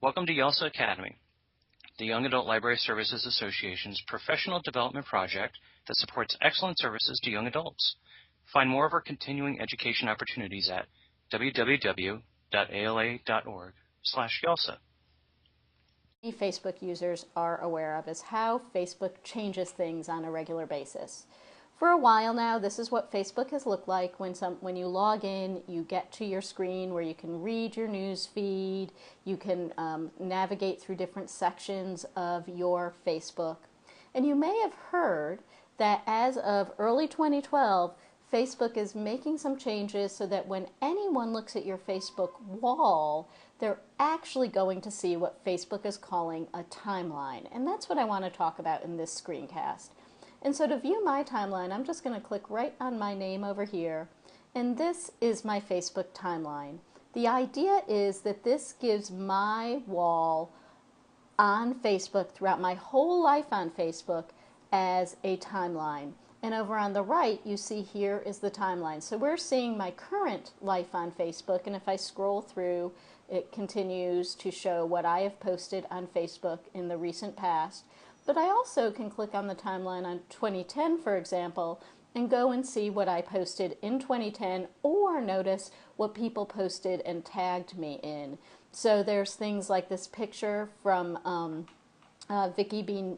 Welcome to YALSA Academy, the Young Adult Library Services Association's professional development project that supports excellent services to young adults. Find more of our continuing education opportunities at www.ala.org/YALSA. Facebook users are aware of is how Facebook changes things on a regular basis. For a while now, this is what Facebook has looked like when you log in, you get to your screen where you can read your news feed, you can navigate through different sections of your Facebook. And you may have heard that as of early 2012, Facebook is making some changes so that when anyone looks at your Facebook wall, they're actually going to see what Facebook is calling a timeline. And that's what I want to talk about in this screencast. And so to view my timeline, I'm just going to click right on my name over here. And this is my Facebook timeline. The idea is that this gives my wall on Facebook throughout my whole life on Facebook as a timeline. And over on the right, you see here is the timeline. So we're seeing my current life on Facebook, and if I scroll through, it continues to show what I have posted on Facebook in the recent past. But I also can click on the timeline on 2010, for example, and go and see what I posted in 2010, or notice what people posted and tagged me in. So there's things like this picture from Vicky Bean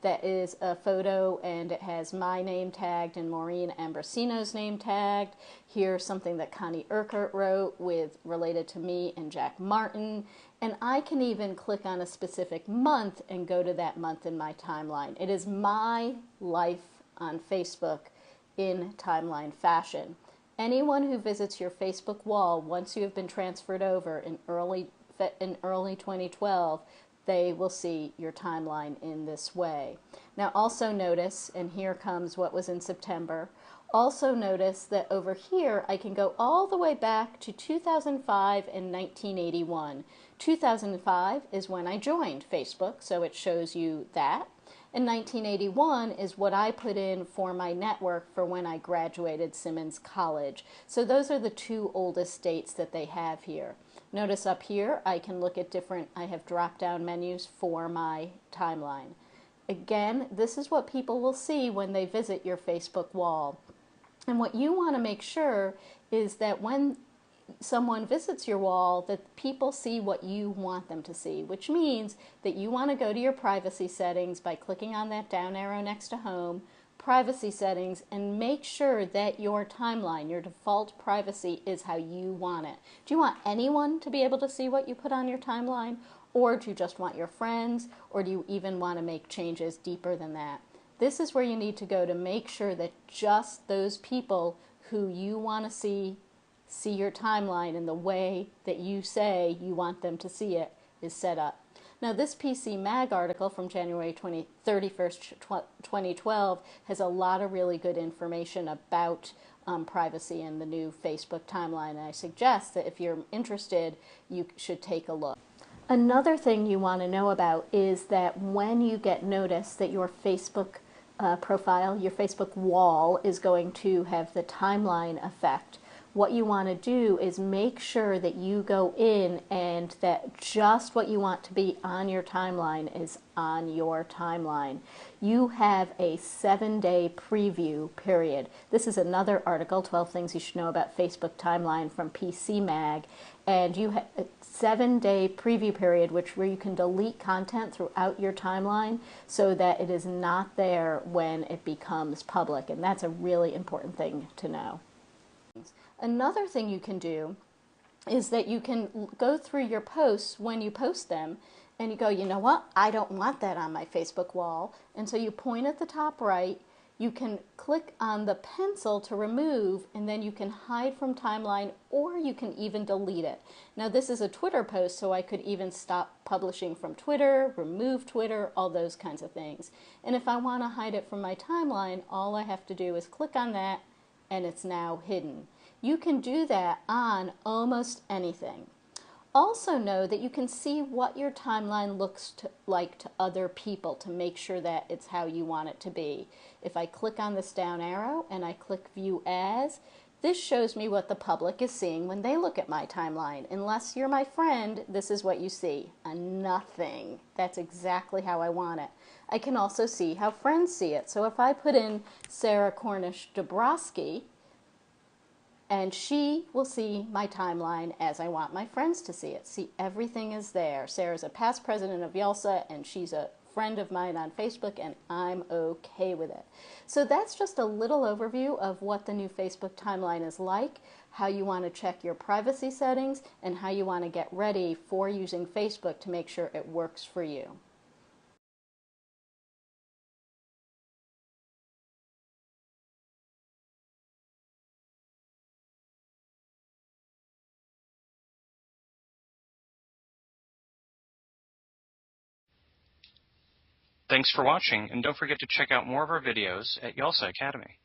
that is a photo, and it has my name tagged and Maureen Ambrosino's name tagged. Here's something that Connie Urquhart wrote related to me and Jack Martin. And I can even click on a specific month and go to that month in my timeline. It is my life on Facebook in timeline fashion. Anyone who visits your Facebook wall, once you have been transferred over in early 2012, they will see your timeline in this way. Now also notice, and here comes what was in September, also notice that over here I can go all the way back to 2005 and 1981. 2005 is when I joined Facebook, so it shows you that. And 1981 is what I put in for my network for when I graduated Simmons College. So those are the two oldest dates that they have here. Notice up here I can look at I have drop-down menus for my timeline. Again, this is what people will see when they visit your Facebook wall. And what you want to make sure is that when someone visits your wall, that people see what you want them to see, which means that you want to go to your privacy settings by clicking on that down arrow next to home, privacy settings, and make sure that your timeline, your default privacy, is how you want it. Do you want anyone to be able to see what you put on your timeline, or do you just want your friends, or do you even want to make changes deeper than that? This is where you need to go to make sure that just those people who you want to see your timeline in the way that you say you want them to see it is set up. Now this PC Mag article from January 31st, 2012 has a lot of really good information about privacy in the new Facebook timeline, and I suggest that if you're interested, you should take a look. Another thing you want to know about is that when you get notice that your Facebook profile, your Facebook wall is going to have the timeline effect, what you want to do is make sure that you go in and that just what you want to be on your timeline is on your timeline. You have a 7-day preview period. This is another article, 12 Things You Should Know About Facebook Timeline from PC Mag, and you have a 7-day preview period where you can delete content throughout your timeline so that it is not there when it becomes public, and that's a really important thing to know. Another thing you can do is that you can go through your posts when you post them and you go, you know what, I don't want that on my Facebook wall. And so you point at the top right, you can click on the pencil to remove, and then you can hide from timeline, or you can even delete it. Now this is a Twitter post, so I could even stop publishing from Twitter, remove Twitter, all those kinds of things. And if I want to hide it from my timeline, all I have to do is click on that and it's now hidden. You can do that on almost anything. Also know that you can see what your timeline looks like to other people to make sure that it's how you want it to be. If I click on this down arrow and I click View As, This shows me what the public is seeing when they look at my timeline. Unless you're my friend, this is what you see, a nothing. That's exactly how I want it. I can also see how friends see it. So if I put in Sarah Cornish Dabrowski, and she will see my timeline as I want my friends to see it. See, everything is there. Sarah's a past president of YALSA, and she's a friend of mine on Facebook, and I'm okay with it. So that's just a little overview of what the new Facebook timeline is like, how you want to check your privacy settings, and how you want to get ready for using Facebook to make sure it works for you. Thanks for watching, and don't forget to check out more of our videos at YALSA Academy.